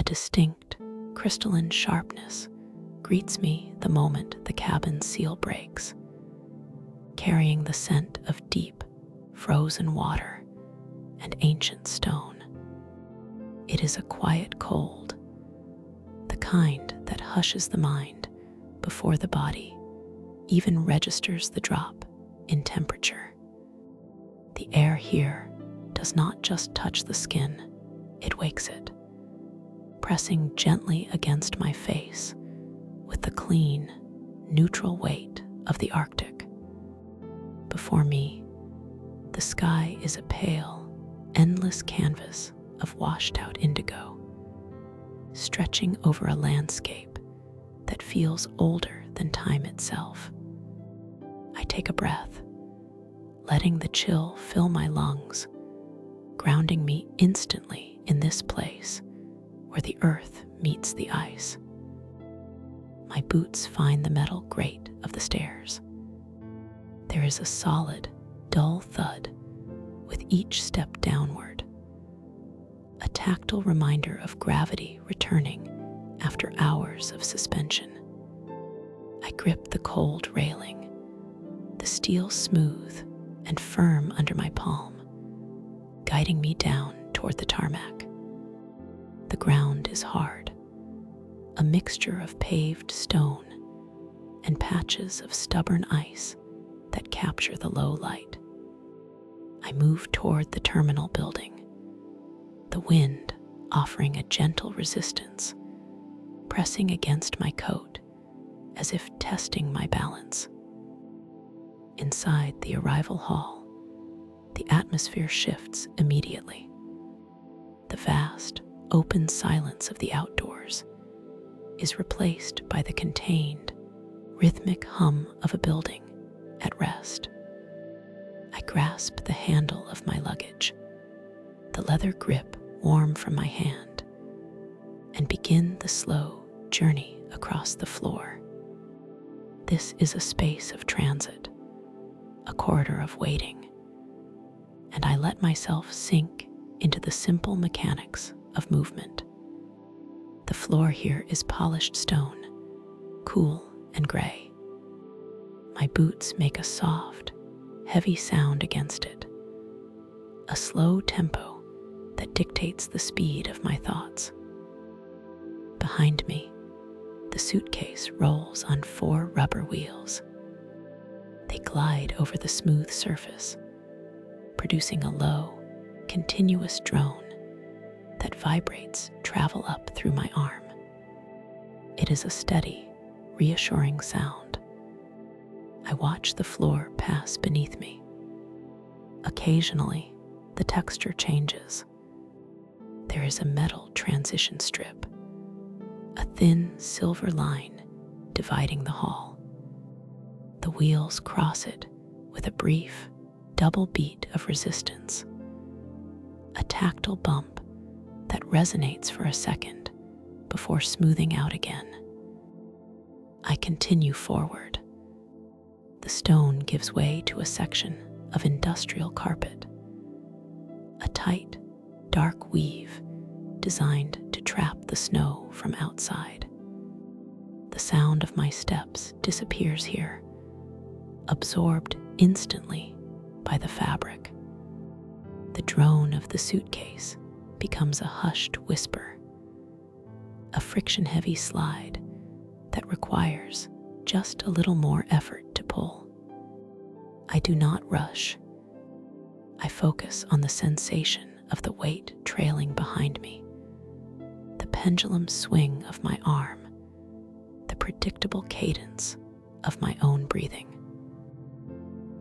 distinct, crystalline sharpness greets me the moment the cabin's seal breaks, carrying the scent of deep, frozen water and ancient stone. It is a quiet cold, the kind that hushes the mind before the body even registers the drop in temperature. The air here does not just touch the skin, it wakes it, pressing gently against my face with the clean, neutral weight of the Arctic. Before me, the sky is a pale, endless canvas of washed-out indigo, stretching over a landscape that feels older than time itself. I take a breath, letting the chill fill my lungs, grounding me instantly in this place where the earth meets the ice. My boots find the metal grate of the stairs. There is a solid, dull thud with each step downward, a tactile reminder of gravity returning after hours of suspension. I grip the cold railing, the steel smooth and firm under my palm, guiding me down toward the tarmac. The ground is hard, a mixture of paved stone and patches of stubborn ice that capture the low light. I move toward the terminal building, the wind offering a gentle resistance, pressing against my coat as if testing my balance. Inside the arrival hall, the atmosphere shifts immediately. The vast, open silence of the outdoors is replaced by the contained, rhythmic hum of a building at rest. I grasp the handle of my luggage, the leather grip warm from my hand, and begin the slow journey across the floor. This is a space of transit, a corridor of waiting, and I let myself sink into the simple mechanics of movement. The floor here is polished stone, cool and gray. My boots make a soft, heavy sound against it, a slow tempo that dictates the speed of my thoughts. Behind me, the suitcase rolls on 4 rubber wheels. They glide over the smooth surface, producing a low, continuous drone that vibrates travel up through my arm. It is a steady, reassuring sound. I watch the floor pass beneath me. Occasionally, the texture changes. There is a metal transition strip, a thin silver line dividing the hall. The wheels cross it with a brief, double beat of resistance, a tactile bump that resonates for a second before smoothing out again. I continue forward. The stone gives way to a section of industrial carpet, a tight, dark weave designed to trap the snow from outside. The sound of my steps disappears here, absorbed instantly by the fabric. The drone of the suitcase becomes a hushed whisper, a friction-heavy slide that requires just a little more effort to pull. I do not rush. I focus on the sensation of the weight trailing behind me, the pendulum swing of my arm, the predictable cadence of my own breathing.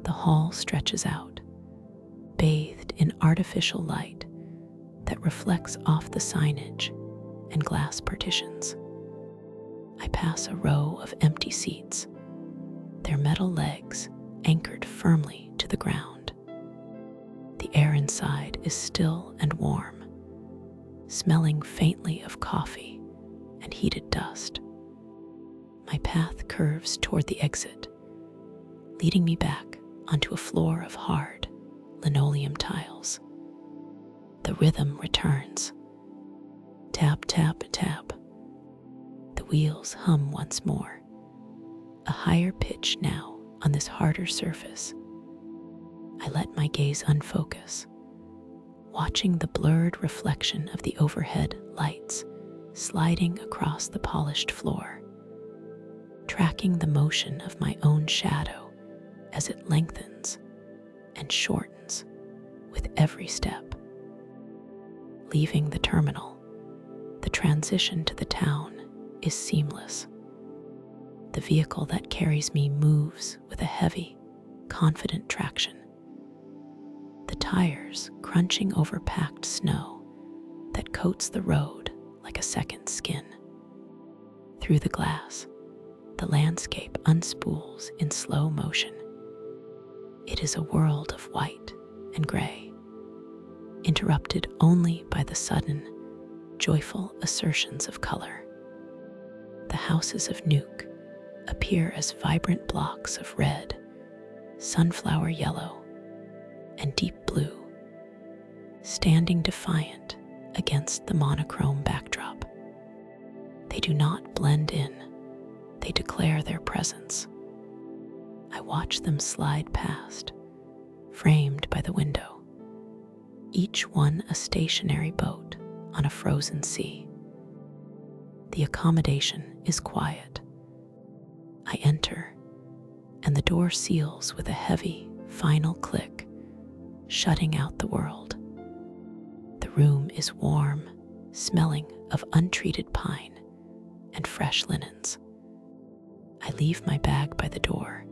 The hall stretches out, bathed in artificial light that reflects off the signage and glass partitions. I pass a row of empty seats, their metal legs anchored firmly to the ground. The air inside is still and warm, smelling faintly of coffee and heated dust. My path curves toward the exit, leading me back onto a floor of hard linoleum tiles. The rhythm returns, Tap, tap, tap. The wheels hum once more, a higher pitch now on this harder surface. I let my gaze unfocus, watching the blurred reflection of the overhead lights sliding across the polished floor, tracking the motion of my own shadow as it lengthens and shortens with every step. Leaving the terminal, the transition to the town is seamless. The vehicle that carries me moves with a heavy, confident traction. The tires crunching over packed snow that coats the road like a second skin. Through the glass, the landscape unspools in slow motion. It is a world of white and gray, interrupted only by the sudden, joyful assertions of color. The houses of Nuuk appear as vibrant blocks of red, sunflower yellow, and deep blue, standing defiant against the monochrome backdrop. They do not blend in, they declare their presence. I watch them slide past, framed by the window, each one a stationary boat on a frozen sea. The accommodation is quiet. I enter, and the door seals with a heavy, final click, shutting out the world. The room is warm, smelling of untreated pine and fresh linens. I leave my bag by the door,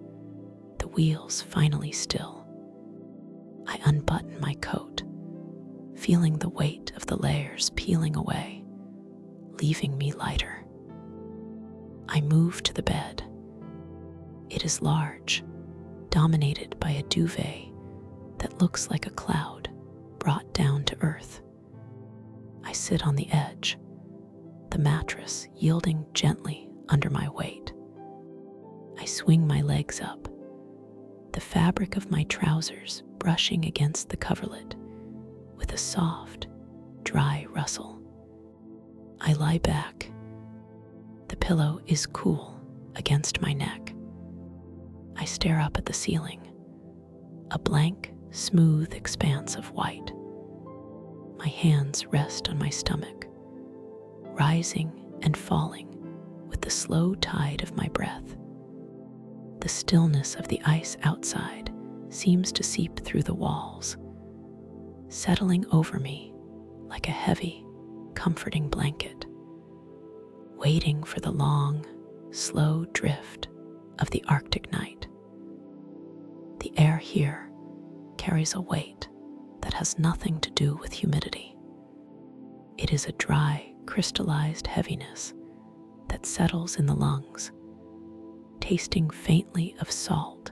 the wheels finally still. I unbutton my coat, feeling the weight of the layers peeling away, leaving me lighter. I move to the bed. It is large, dominated by a duvet that looks like a cloud brought down to earth. I sit on the edge, the mattress yielding gently under my weight. I swing my legs up, the fabric of my trousers brushing against the coverlet with a soft, dry rustle. I lie back. The pillow is cool against my neck. I stare up at the ceiling, a blank, smooth expanse of white. My hands rest on my stomach, rising and falling with the slow tide of my breath. The stillness of the ice outside seems to seep through the walls, settling over me like a heavy, comforting blanket, waiting for the long, slow drift of the Arctic night. The air here carries a weight that has nothing to do with humidity. It is a dry, crystallized heaviness that settles in the lungs, tasting faintly of salt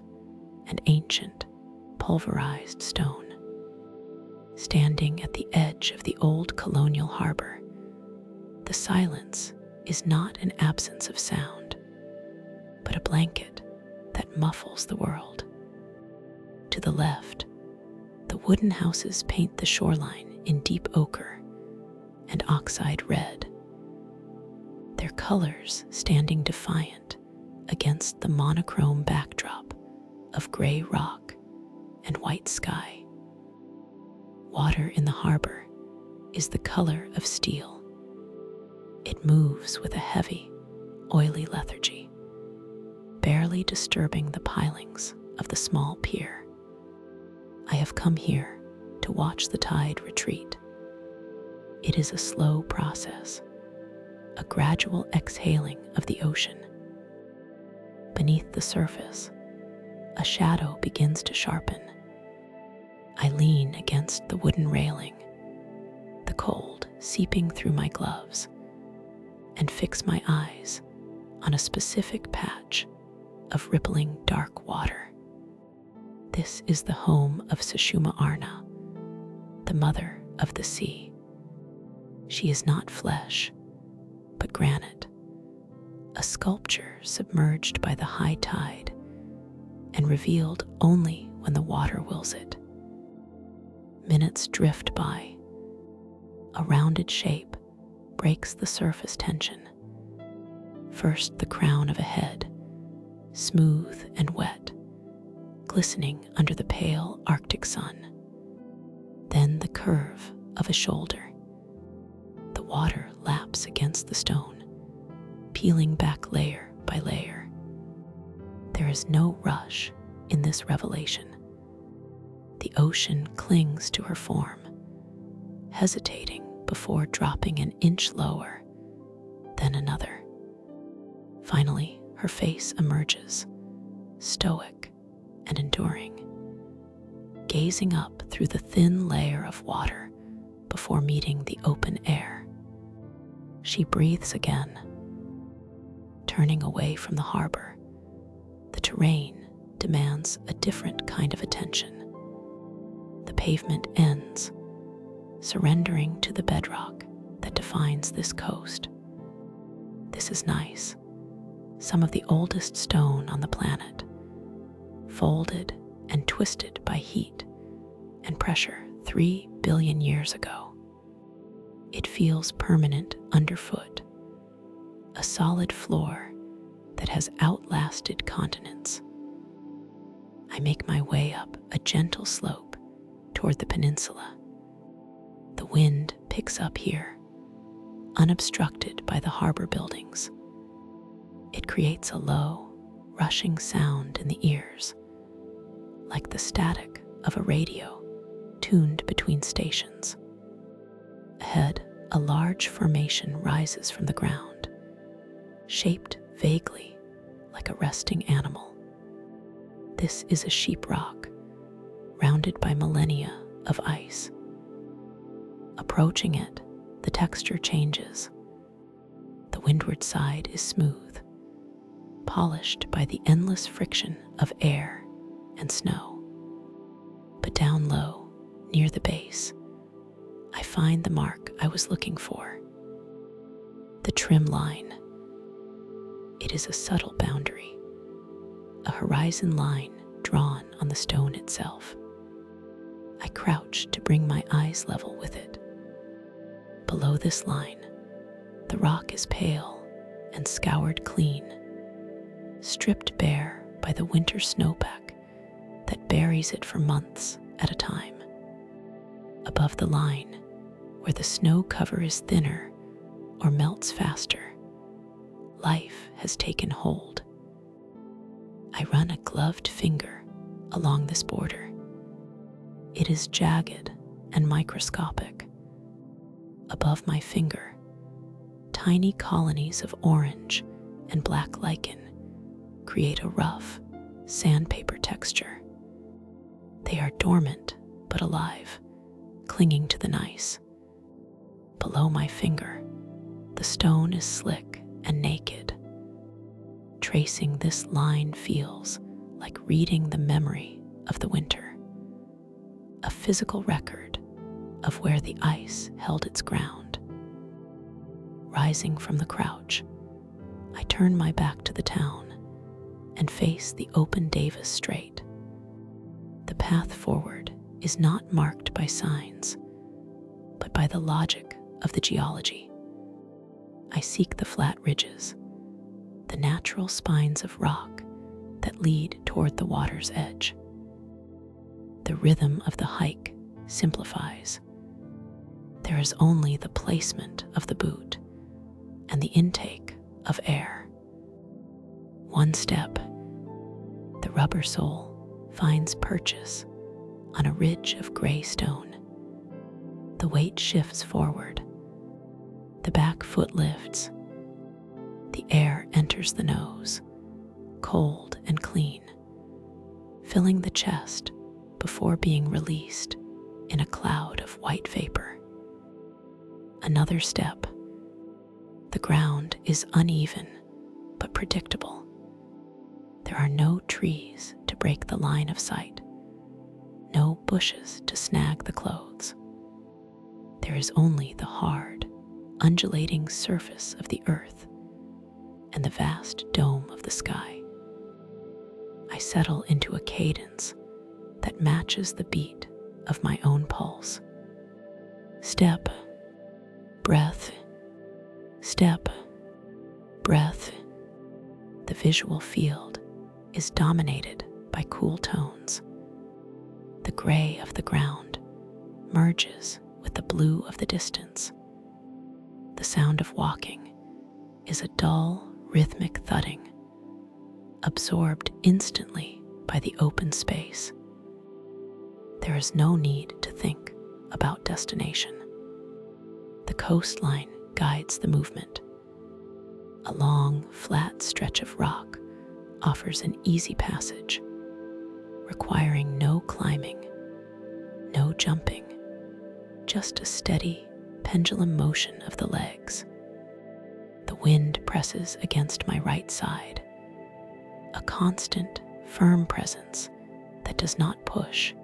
and ancient, pulverized stone. Standing at the edge of the old colonial harbor, the silence is not an absence of sound, but a blanket that muffles the world. To the left, the wooden houses paint the shoreline in deep ochre and oxide red, their colors standing defiant against the monochrome backdrop of gray rock and white sky. Water in the harbor is the color of steel. It moves with a heavy, oily lethargy, barely disturbing the pilings of the small pier. I have come here to watch the tide retreat. It is a slow process, a gradual exhaling of the ocean. Beneath the surface, a shadow begins to sharpen. I lean against the wooden railing, the cold seeping through my gloves, and fix my eyes on a specific patch of rippling dark water. This is the home of Sushuma Arna, the mother of the sea. She is not flesh, but granite, a sculpture submerged by the high tide and revealed only when the water wills it. Minutes drift by, a rounded shape breaks the surface tension. First, the crown of a head, smooth and wet, glistening under the pale Arctic sun. Then the curve of a shoulder. The water laps against the stone, peeling back layer by layer. There is no rush in this revelation. The ocean clings to her form, hesitating before dropping an inch lower, then another. Finally, her face emerges, stoic and enduring, gazing up through the thin layer of water before meeting the open air. She breathes again, turning away from the harbor. The terrain demands a different kind of attention. The pavement ends, surrendering to the bedrock that defines this coast. This is nice. Some of the oldest stone on the planet, folded and twisted by heat and pressure 3 billion years ago. It feels permanent underfoot, a solid floor that has outlasted continents. I make my way up a gentle slope toward the peninsula. The wind picks up here, unobstructed by the harbor buildings. It creates a low, rushing sound in the ears, like the static of a radio tuned between stations. Ahead, a large formation rises from the ground, shaped vaguely like a resting animal. This is a sheep rock, rounded by millennia of ice. Approaching it, the texture changes. The windward side is smooth, polished by the endless friction of air and snow. But down low, near the base, I find the mark I was looking for. The trim line. It is a subtle boundary, a horizon line drawn on the stone itself. I crouch to bring my eyes level with it. Below this line, the rock is pale and scoured clean, stripped bare by the winter snowpack that buries it for months at a time. Above the line, where the snow cover is thinner or melts faster, life has taken hold. I run a gloved finger along this border. It is jagged and microscopic. Above my finger, tiny colonies of orange and black lichen create a rough, sandpaper texture. They are dormant but alive, clinging to the gneiss. Below my finger, the stone is slick and naked. Tracing this line feels like reading the memory of the winter, a physical record of where the ice held its ground. Rising from the crouch, I turn my back to the town and face the open Davis Strait. The path forward is not marked by signs, but by the logic of the geology. I seek the flat ridges, the natural spines of rock that lead toward the water's edge. The rhythm of the hike simplifies. There is only the placement of the boot and the intake of air. One step, the rubber sole finds purchase on a ridge of gray stone. The weight shifts forward. The back foot lifts. The air enters the nose, cold and clean, filling the chest before being released in a cloud of white vapor. Another step. The ground is uneven but predictable. There are no trees to break the line of sight, no bushes to snag the clothes. There is only the hard, undulating surface of the earth and the vast dome of the sky. I settle into a cadence that matches the beat of my own pulse. Step, breath, Step, breath. The visual field is dominated by cool tones. The gray of the ground merges with the blue of the distance. The sound of walking is a dull, rhythmic thudding, absorbed instantly by the open space. There is no need to think about destination. The coastline guides the movement. A long, flat stretch of rock offers an easy passage, requiring no climbing, no jumping, just a steady, pendulum motion of the legs. The wind presses against my right side, a constant, firm presence that does not push,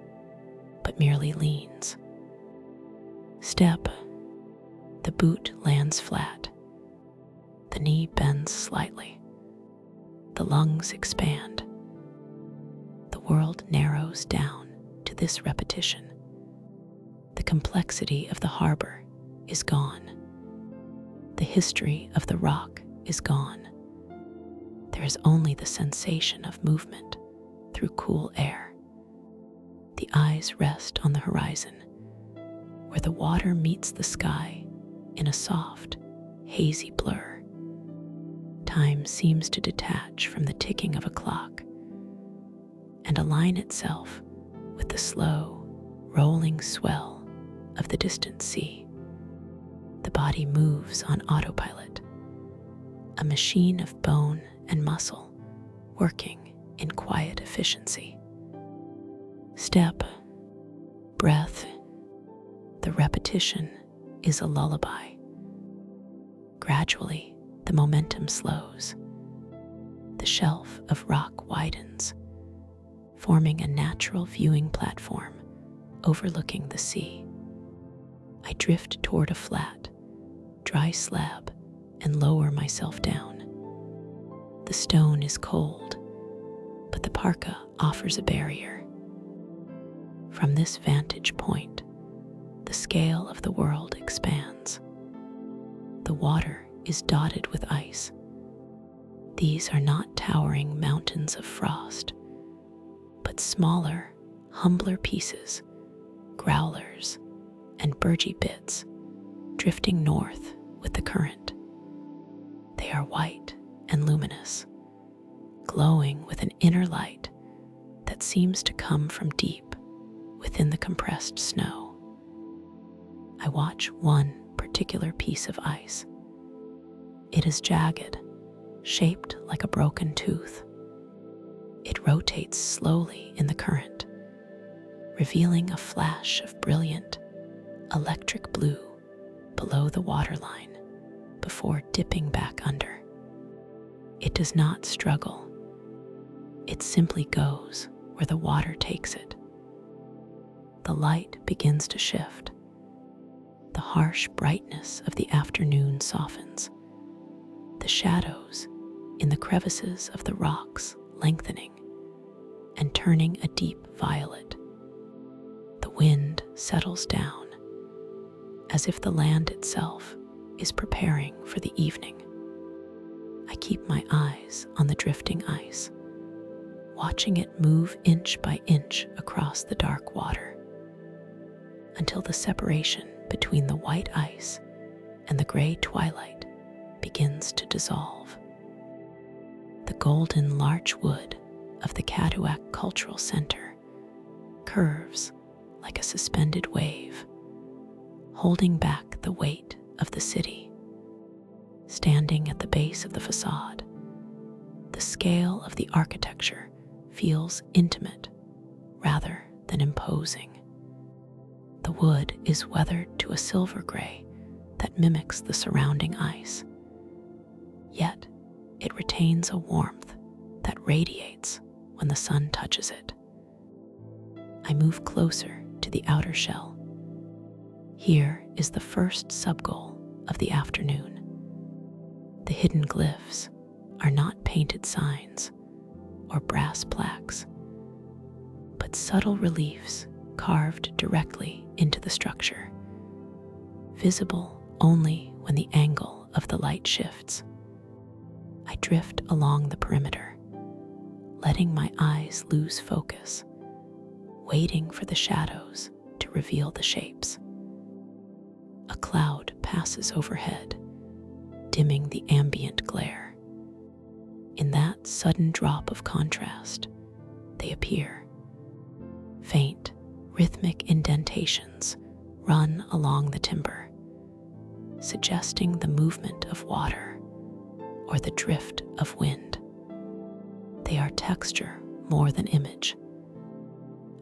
but merely leans. Step. The boot lands flat. The knee bends slightly. The lungs expand. The world narrows down to this repetition. The complexity of the harbor is gone. The history of the rock is gone. There is only the sensation of movement through cool air. The eyes rest on the horizon, where the water meets the sky in a soft, hazy blur. Time seems to detach from the ticking of a clock and align itself with the slow, rolling swell of the distant sea. The body moves on autopilot, a machine of bone and muscle working in quiet efficiency. Step, breath. The repetition is a lullaby. Gradually, the momentum slows. The shelf of rock widens, forming a natural viewing platform overlooking the sea. I drift toward a flat, dry slab and lower myself down. The stone is cold, but the parka offers a barrier. From this vantage point, the scale of the world expands. The water is dotted with ice. These are not towering mountains of frost, but smaller, humbler pieces, growlers, and burgy bits drifting north with the current. They are white and luminous, glowing with an inner light that seems to come from deep within the compressed snow. I watch one particular piece of ice. It is jagged, shaped like a broken tooth. It rotates slowly in the current, revealing a flash of brilliant, electric blue below the waterline before dipping back under. It does not struggle. It simply goes where the water takes it. The light begins to shift. The harsh brightness of the afternoon softens. The shadows in the crevices of the rocks lengthening and turning a deep violet. The wind settles down, as if the land itself is preparing for the evening. I keep my eyes on the drifting ice, watching it move inch by inch across the dark water, until the separation between the white ice and the gray twilight begins to dissolve. The golden larch wood of the Nuuk Cultural Center curves like a suspended wave, holding back the weight of the city. Standing at the base of the facade, the scale of the architecture feels intimate rather than imposing. The wood is weathered to a silver gray that mimics the surrounding ice. Yet, it retains a warmth that radiates when the sun touches it. I move closer to the outer shell. Here is the first sub-goal of the afternoon. The hidden glyphs are not painted signs or brass plaques, but subtle reliefs carved directly into the structure, visible only when the angle of the light shifts. I drift along the perimeter, letting my eyes lose focus, waiting for the shadows to reveal the shapes. A cloud passes overhead, dimming the ambient glare. In that sudden drop of contrast, they appear. Faint, rhythmic indentations run along the timber, suggesting the movement of water or the drift of wind. They are texture more than image.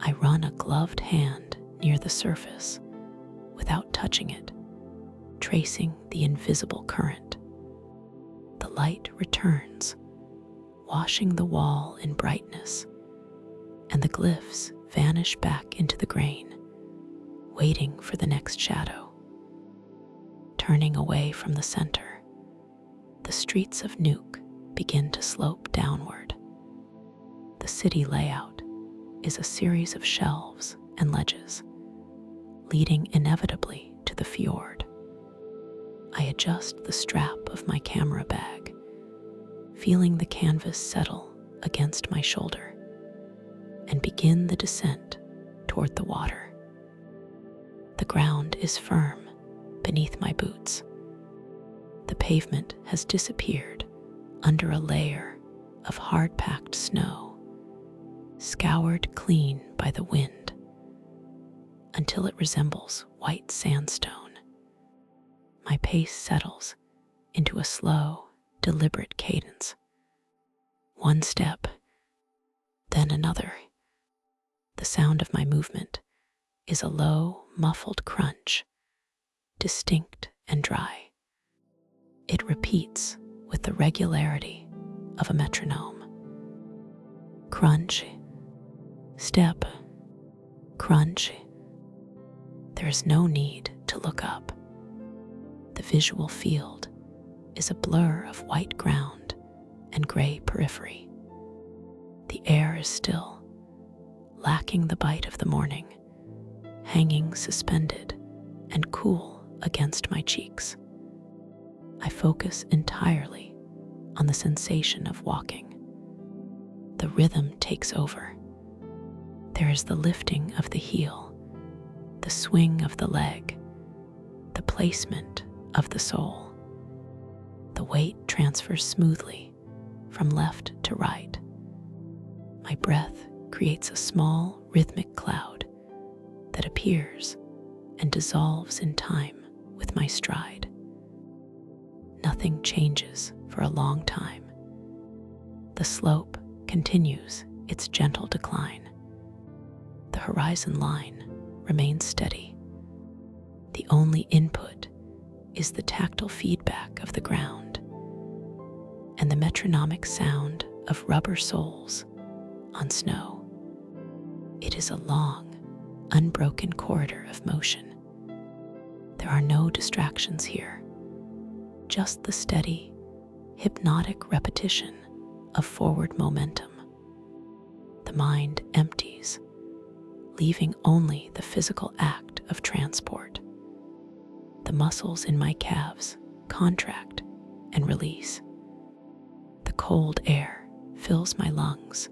I run a gloved hand near the surface without touching it, tracing the invisible current. The light returns, washing the wall in brightness, and the glyphs vanish back into the grain, waiting for the next shadow. Turning away from the center, the streets of Nuuk begin to slope downward. The city layout is a series of shelves and ledges, leading inevitably to the fjord. I adjust the strap of my camera bag, feeling the canvas settle against my shoulder, and begin the descent toward the water. The ground is firm beneath my boots. The pavement has disappeared under a layer of hard-packed snow, scoured clean by the wind until it resembles white sandstone. My pace settles into a slow, deliberate cadence. One step, then another. The sound of my movement is a low, muffled crunch, distinct and dry. It repeats with the regularity of a metronome. Crunch, step, crunch. There is no need to look up. The visual field is a blur of white ground and gray periphery. The air is still, lacking the bite of the morning, hanging suspended and cool against my cheeks. I focus entirely on the sensation of walking. The rhythm takes over. There is the lifting of the heel, the swing of the leg, the placement of the sole. The weight transfers smoothly from left to right. My breath creates a small rhythmic cloud that appears and dissolves in time with my stride. Nothing changes for a long time. The slope continues its gentle decline. The horizon line remains steady. The only input is the tactile feedback of the ground and the metronomic sound of rubber soles on snow. It is a long, unbroken corridor of motion. There are no distractions here, just the steady, hypnotic repetition of forward momentum. The mind empties, leaving only the physical act of transport. The muscles in my calves contract and release. The cold air fills my lungs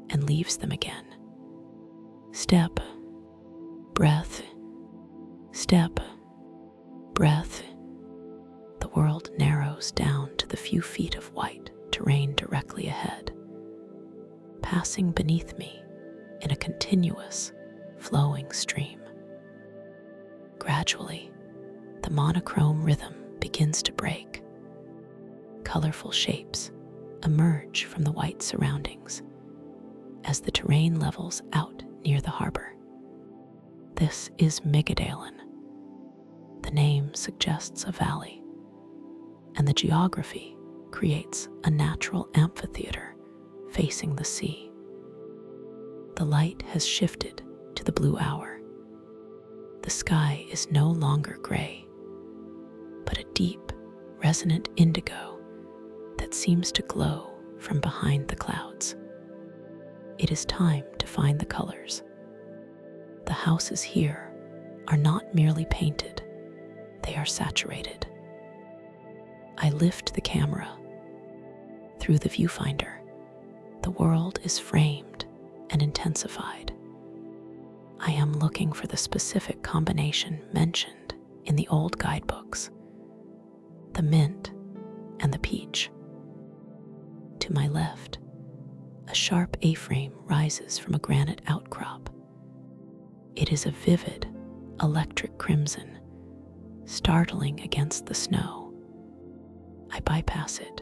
and leaves them again. Step, breath, step, breath. The world narrows down to the few feet of white terrain directly ahead, passing beneath me in a continuous, flowing stream. Gradually, the monochrome rhythm begins to break. Colorful shapes emerge from the white surroundings as the terrain levels out near the harbor. This is Migadalen. The name suggests a valley, and the geography creates a natural amphitheater facing the sea. The light has shifted to the blue hour. The sky is no longer gray, but a deep, resonant indigo that seems to glow from behind the clouds. It is time to find the colors. The houses here are not merely painted, they are saturated. I lift the camera. Through the viewfinder, the world is framed and intensified. I am looking for the specific combination mentioned in the old guidebooks: the mint and the peach. To my left, a sharp A-frame rises from a granite outcrop. It is a vivid, electric crimson, startling against the snow. I bypass it,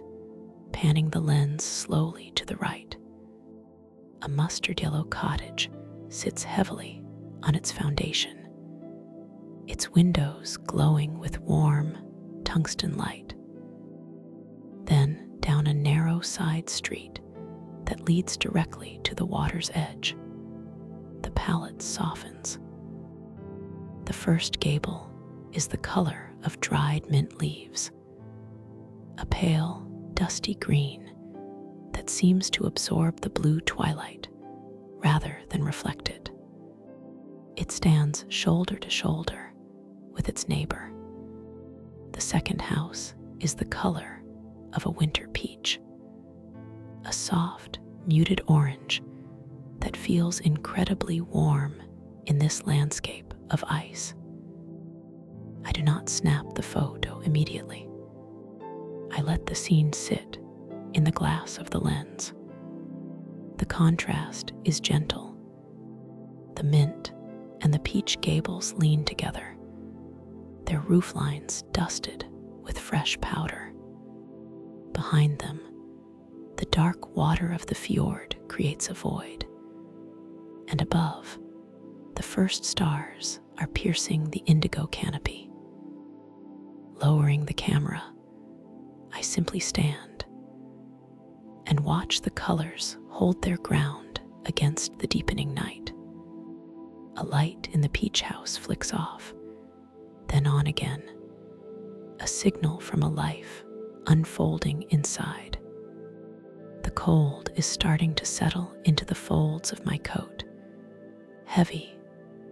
panning the lens slowly to the right. A mustard yellow cottage sits heavily on its foundation, its windows glowing with warm, tungsten light. Then, down a narrow side street that leads directly to the water's edge, the palette softens. The first gable is the color of dried mint leaves, a pale, dusty green that seems to absorb the blue twilight rather than reflect it. It stands shoulder to shoulder with its neighbor. The second house is the color of a winter peach, a soft, muted orange that feels incredibly warm in this landscape of ice. I do not snap the photo immediately. I let the scene sit in the glass of the lens. The contrast is gentle. The mint and the peach gables lean together, their roof lines dusted with fresh powder. Behind them, the dark water of the fjord creates a void, and above, the first stars are piercing the indigo canopy. Lowering the camera, I simply stand and watch the colors hold their ground against the deepening night. A light in the peach house flicks off, then on again, a signal from a life unfolding inside. The cold is starting to settle into the folds of my coat, heavy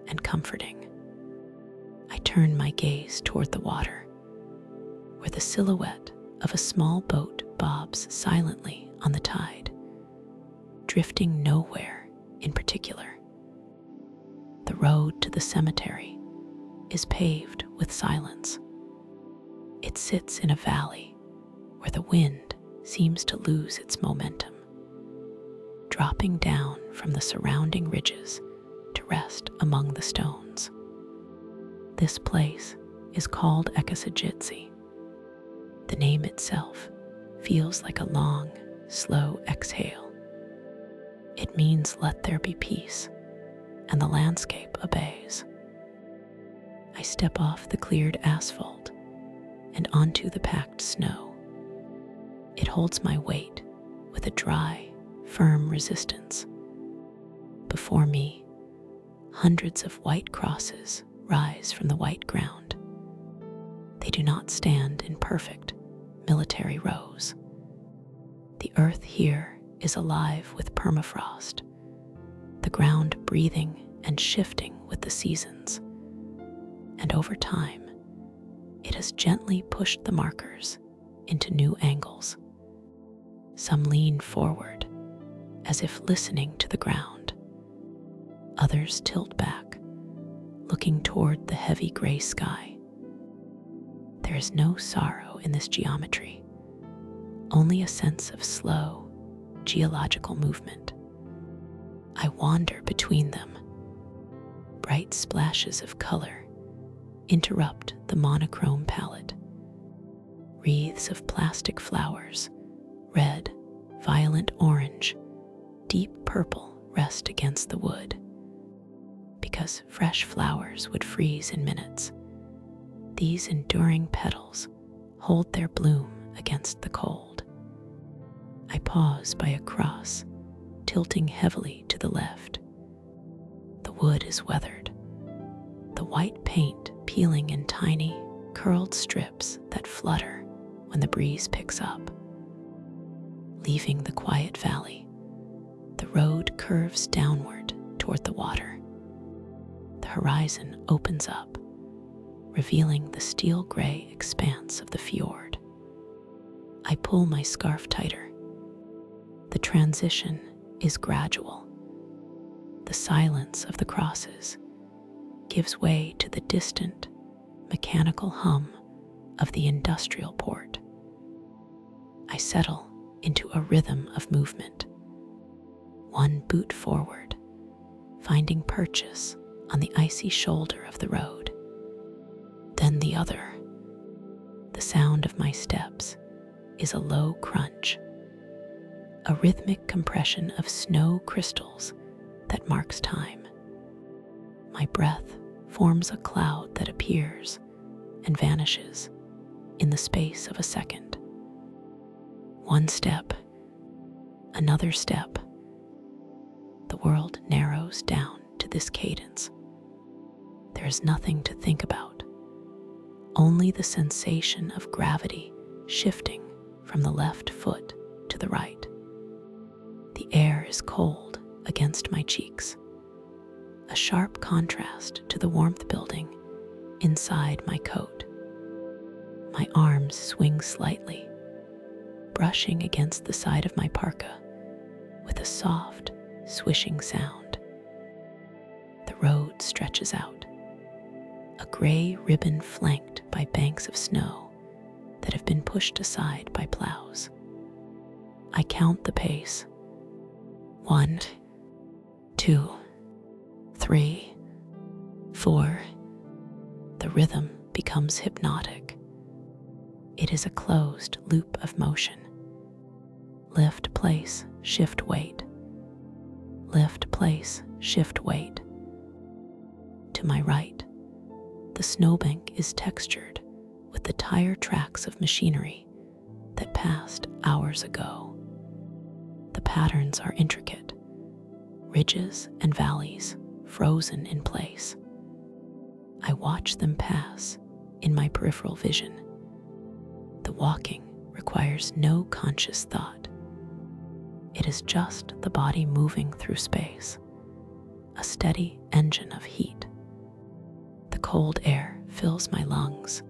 and comforting. I turn my gaze toward the water, where the silhouette of a small boat bobs silently on the tide, drifting nowhere in particular. The road to the cemetery is paved with silence. It sits in a valley where the wind seems to lose its momentum, dropping down from the surrounding ridges to rest among the stones. This place is called Ekasajitsi. The name itself feels like a long, slow exhale. It means let there be peace, and the landscape obeys. I step off the cleared asphalt and onto the packed snow. It holds my weight with a dry, firm resistance. Before me, hundreds of white crosses rise from the white ground. They do not stand in perfect military rows. The earth here is alive with permafrost, the ground breathing and shifting with the seasons. And over time, it has gently pushed the markers into new angles. Some lean forward, as if listening to the ground. Others tilt back, looking toward the heavy gray sky. There is no sorrow in this geometry, only a sense of slow, geological movement. I wander between them. Bright splashes of color interrupt the monochrome palette. Wreaths of plastic flowers, red, violent orange, deep purple, rest against the wood. Because fresh flowers would freeze in minutes, these enduring petals hold their bloom against the cold. I pause by a cross, tilting heavily to the left. The wood is weathered, the white paint peeling in tiny, curled strips that flutter when the breeze picks up. Leaving the quiet valley, the road curves downward toward the water. The horizon opens up, revealing the steel gray expanse of the fjord. I pull my scarf tighter. The transition is gradual. The silence of the crosses gives way to the distant, mechanical hum of the industrial port. I settle into a rhythm of movement. One boot forward, finding purchase on the icy shoulder of the road. Then the other. The sound of my steps is a low crunch, a rhythmic compression of snow crystals that marks time. My breath forms a cloud that appears and vanishes in the space of a second. One step, another step. The world narrows down to this cadence. There is nothing to think about, only the sensation of gravity shifting from the left foot to the right. The air is cold against my cheeks, a sharp contrast to the warmth building inside my coat. My arms swing slightly, brushing against the side of my parka with a soft, swishing sound. The road stretches out, a gray ribbon flanked by banks of snow that have been pushed aside by plows. I count the pace. 1, 2, 3, 4. The rhythm becomes hypnotic. It is a closed loop of motion. Lift, place, shift, weight. Lift, place, shift, weight. To my right, the snowbank is textured with the tire tracks of machinery that passed hours ago. The patterns are intricate, ridges and valleys frozen in place. I watch them pass in my peripheral vision. The walking requires no conscious thought. It is just the body moving through space, a steady engine of heat. The cold air fills my lungs,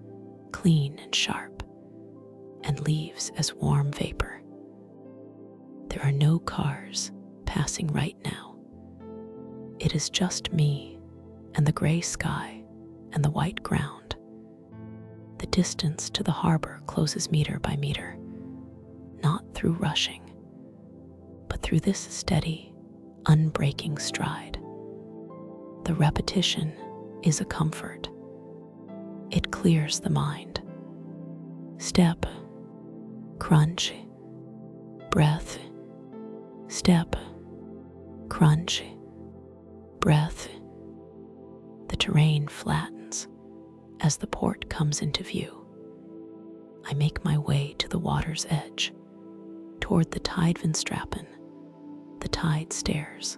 clean and sharp, and leaves as warm vapor. There are no cars passing right now. It is just me and the gray sky and the white ground. The distance to the harbor closes meter by meter, not through rushing, but through this steady, unbreaking stride. The repetition is a comfort. It clears the mind. Step, crunch, breath. Step, crunch, breath. The terrain flattens as the port comes into view. I make my way to the water's edge, toward the Tidevanstrappen, the tide stairs.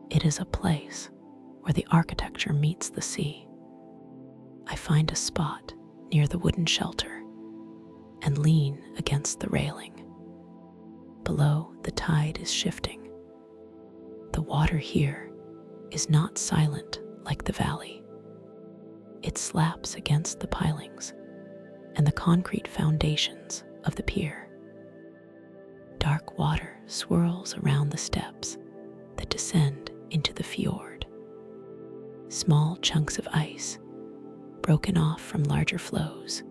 It is a place where the architecture meets the sea. I find a spot near the wooden shelter and lean against the railing. Below, the tide is shifting. The water here is not silent like the valley. It slaps against the pilings and the concrete foundations of the pier. Dark water swirls around the steps that descend into the fjord. Small chunks of ice, broken off from larger flows,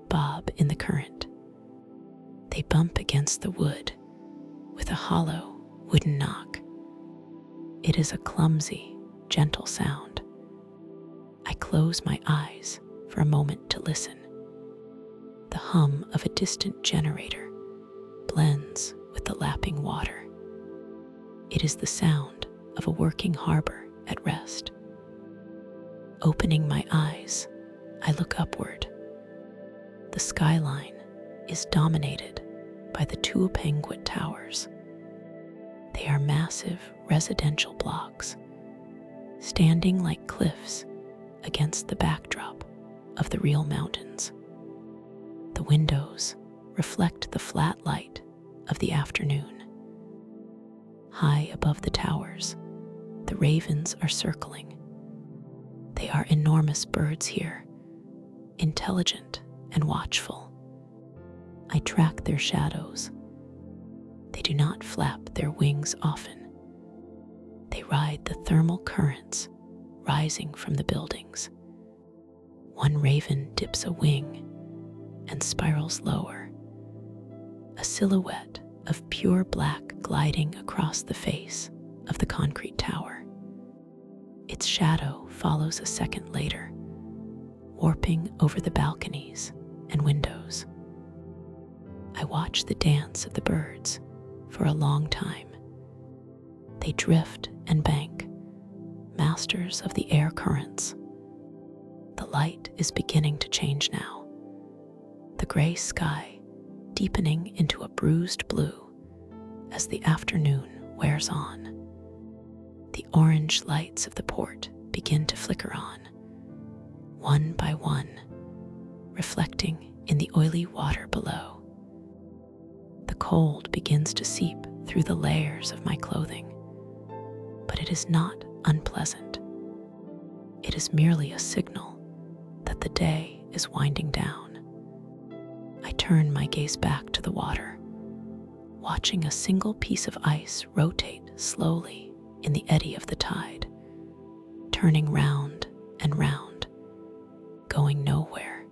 bob in the current. They bump against the wood with a hollow wooden knock. It is a clumsy, gentle sound. I close my eyes for a moment to listen. The hum of a distant generator blends with the lapping water. It is the sound of a working harbor at rest. Opening my eyes, I look upward. The skyline is dominated by the Tuapenguit Towers. They are massive residential blocks, standing like cliffs against the backdrop of the real mountains. The windows reflect the flat light of the afternoon. High above the towers, the ravens are circling. They are enormous birds here, intelligent and watchful. I track their shadows. They do not flap their wings often. They ride the thermal currents rising from the buildings. One raven dips a wing and spirals lower, a silhouette of pure black gliding across the face of the concrete tower. Its shadow follows a second later, warping over the balconies and windows. I watch the dance of the birds for a long time. They drift and bank, masters of the air currents. The light is beginning to change now, the gray sky deepening into a bruised blue as the afternoon wears on. The orange lights of the port begin to flicker on, one by one, reflecting in the oily water below. The cold begins to seep through the layers of my clothing, but it is not unpleasant. It is merely a signal that the day is winding down. I turn my gaze back to the water, watching a single piece of ice rotate slowly in the eddy of the tide, turning round and round, going nowhere,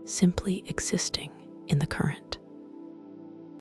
simply existing in the current.